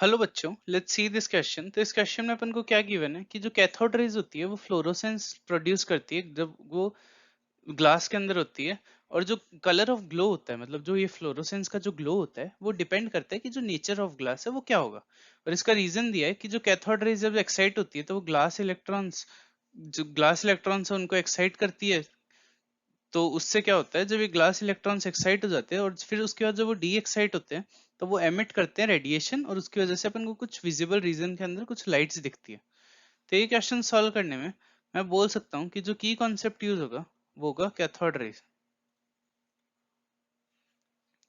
Hello बच्चों, let's see this question. तो इस क्वेश्चन में अपन को क्या गिवन है कि जो कैथोड रेज होती है वो फ्लोरोसेंस प्रोड्यूस करती है जब वो ग्लास के अंदर होती है। और जो कलर ऑफ ग्लो होता है, मतलब जो ये फ्लोरोसेंस का जो ग्लो होता है, वो डिपेंड करता है कि जो नेचर ऑफ ग्लास है वो क्या होगा। और इसका रीजन दिया है कि जो कैथोड रेज जब एक्साइट होती है तो वो ग्लास इलेक्ट्रॉन्स है उनको एक्साइट करती है। तो उससे क्या होता है, जब ये ग्लास इलेक्ट्रॉन्स एक्साइट हो जाते हैं और फिर उसके बाद जब वो डी एक्साइट होते हैं तो वो एमिट करते हैं रेडिएशन, और उसकी वजह से अपन को कुछ विजिबल रीजन के अंदर कुछ लाइट्स दिखती है। तो ये क्वेश्चन सॉल्व करने में मैं बोल सकता हूँ कि जो की कॉन्सेप्ट यूज होगा वो होगा कैथोड रेज।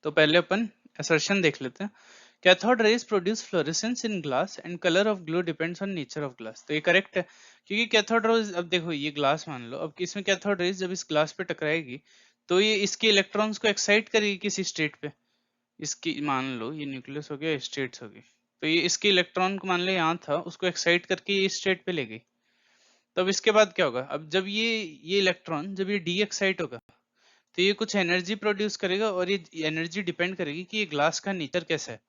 तो पहले अपन असर्शन देख लेते हैं। Cathode rays produce fluorescence in glass and colour of glow depends on nature of glass. तो ये करेक्ट है, क्योंकि कैथोड रेज, अब देखो ये ग्लास मान लो, अब इसमें कैथोड रेज जब इस ग्लास पे टकराएगी तो ये इसके इलेक्ट्रॉन्स को एक्साइट करेगी किसी स्टेट पे। इसकी मान लो ये न्यूक्लियस हो गया, स्टेट्स हो गई। तो ये इसके इलेक्ट्रॉन को मान लो यहाँ था, उसको एक्साइट करके ये स्टेट पे ले गई। तब इसके बाद क्या होगा, अब जब ये इलेक्ट्रॉन जब ये डी एक्साइट होगा तो ये कुछ एनर्जी प्रोड्यूस करेगा, और ये एनर्जी डिपेंड करेगी कि ये ग्लास का नेचर कैसा है।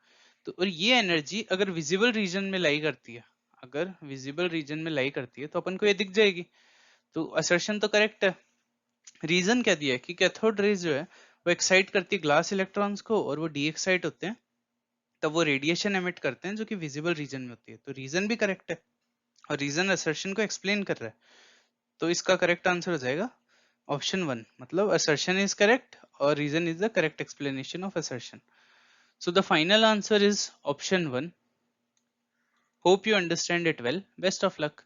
तो और ये एनर्जी अगर विजिबल रीजन में लाई करती है, अगर विजिबल रीजन में लाई करती है तो अपन को ये दिख जाएगी। तो असर्शन तो करेक्ट है। रीजन क्या दिया है कि कैथोड रेज जो है वो एक्साइट करती है ग्लास इलेक्ट्रॉन्स को, और वो डी एक्साइट होते हैं तब वो रेडिएशन एमिट करते हैं जो कि विजिबल रीजन में होती है। तो रीजन भी करेक्ट है, और रीजन असर्शन को एक्सप्लेन कर रहा है। तो इसका करेक्ट आंसर हो जाएगा ऑप्शन वन, मतलब assertion is correct or reason is the correct explanation of assertion. So the final answer is option one. Hope you understand it well. Best of luck.